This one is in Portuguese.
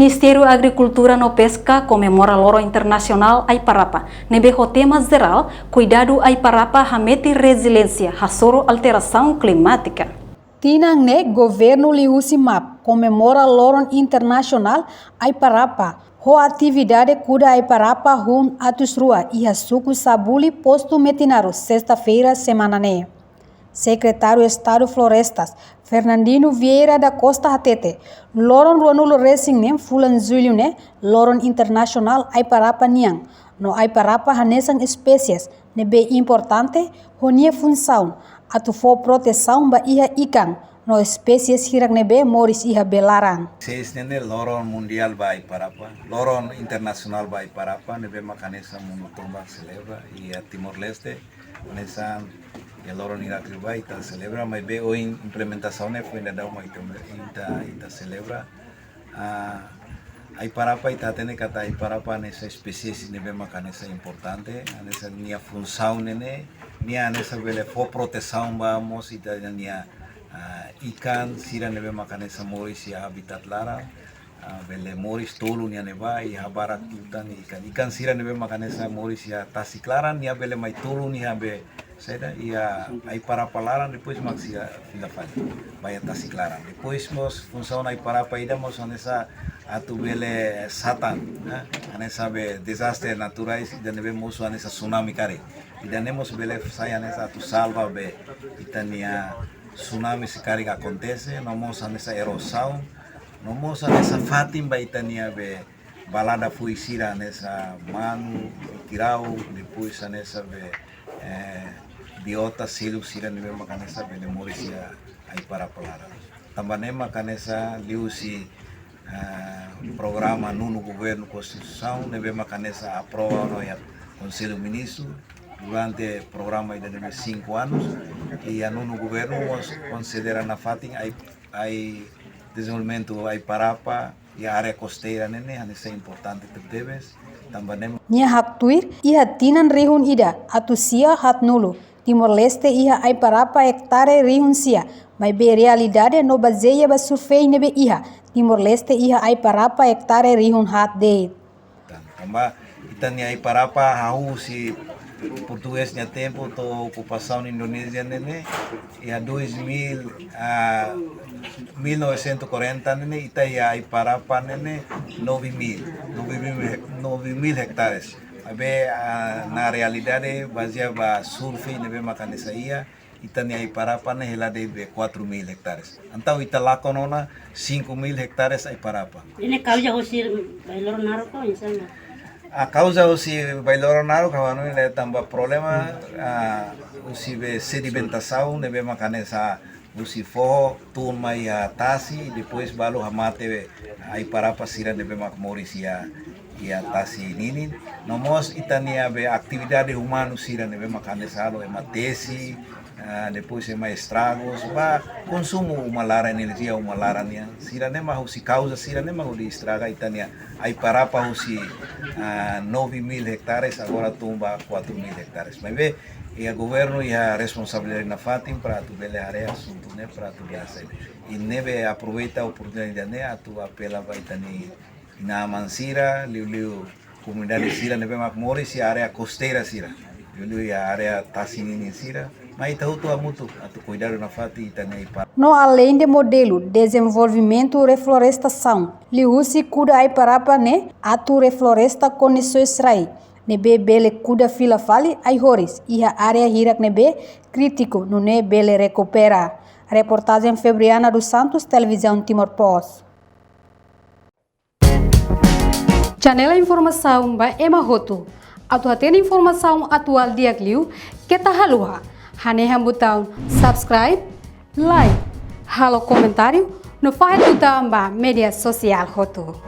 Ministério da Agricultura e Pesca comemora Loro Internacional Aiparapa. Nebejo tema geral, cuidado Aiparapa hamete resiliência, hasoro alteração climática. Tinangne, governo Liusimap comemora Loro Internacional Aiparapa. Ho atividade cuida Aiparapa hun atusrua e suku sabuli posto metinaro sexta-feira semana ne. Secretário Estado Florestas, Fernandino Vieira da Costa Hatete, Loron Ronulo Racing nem Fulan Zulio ne, Loron Internacional Aiparapa Niang, no Aiparapa hanesan espécies, ne be importante, honie função, atu for proteção ba iha ikan, no espécies hirak nebe moris iha belarang. Seis nene Loron Mundial ba Aiparapa, Loron Internacional ba Aiparapa, nebe makanesa munutomba celebra, e a Timor-Leste, nesan e Loron Iracriba ita celebra, mas be o implementação ne foi ainda dá uma ita celebra. Aiparapa ita tene kata Aiparapa nessa espécie nebe makanesa importante, nessa nia função nene, nia nessa bele for proteção ba mos ita nia ikan sira nebe makanesa moris ya habitat lara. Bele moris tolu nia neba i habarak hutan ikan sira nebe makanesa moris ya tasiklaran nia bele mai tolu nia be seda ia Aiparapa laran depois maxia filafali vai tasiklaran depois mos função Aiparapa ida mos nessa atu bele satan nessa be desastre naturais ida nebe mos nessa tsunami kare ida nemos bele saya nessa atu salva be itania tsunami sekali acontece nomos nessa erosão nomos nessa fatim ba itania be balada fuisira nessa manu tirau depois nessa be biota silu sira nebe makanesa bele morisia Aiparapa lara. Tambane makanesa liusi programa no governo constituição nebe makanesa aprova no ya Conselho Ministro durante programa de 5 anos e a no governo considera na fatin ai desenvolvimento Aiparapa e a área costeira nene nessa importante teves também Nia hak tuir iha tinan rihun ida atu sia hat nulu Timor-Leste iha Aiparapa hektare rihun sia mas be realidade no baseia ba survei nebe iha Timor-Leste iha Aiparapa hektare rihun hat de tamba itania Aiparapa hau si portuguesnya tempo to ocupação Indonésia nene e a 1940 nene ita ia Aiparapa nene 9.000 hectares. Abe na realidade baseia ba survey nebe makanesa ia itania Aiparapa ne hela de 4.000 hectares. Então ita lakonona 5.000 hectares Aiparapa. Ini causa usir bailor naro ko insana. A causa usi bailoronaro kawano ile tamba problema usi be sedimentação nebe makanesa usi fo turma ia tasi depois balu hamate Aiparapa sira nebe mak morisia ia tasi ninin nomos itania be atividade humano sira nebe makanesa lo ematesi depois é mais estragos, ba consumo uma lara energia uma lara nia sira nema husi causa sira nema udi estraga itania Aiparapa husi 9.000 hectares agora tumba 4.000 hectares mas ve e a governo e a responsabilidade na fatim para tu bele area assunto né para tu biasa e neve aproveita a oportunidade né a tu apela vai tani na mansira liu comunidade sira neve mak moris e area costeira sira liu e a area tasinini sira mas tahu tu amutu atu cuidado na fati itania Aiparapa. No além de modelo desenvolvimento e reflorestação, liusi kuda Aiparapa ne atu refloresta condições rai nebe bele kuda fila fali ai horis iha área hirak nebe crítico no ne bele recupera. Reportagem Febriana dos Santos, Televisão Timor Post. Janela informação ba emahoto. Atu atena informação atual diak liu kita haluha. Hanehan botão subscribe, like, halo comentário, no faz botão ba media social hoto.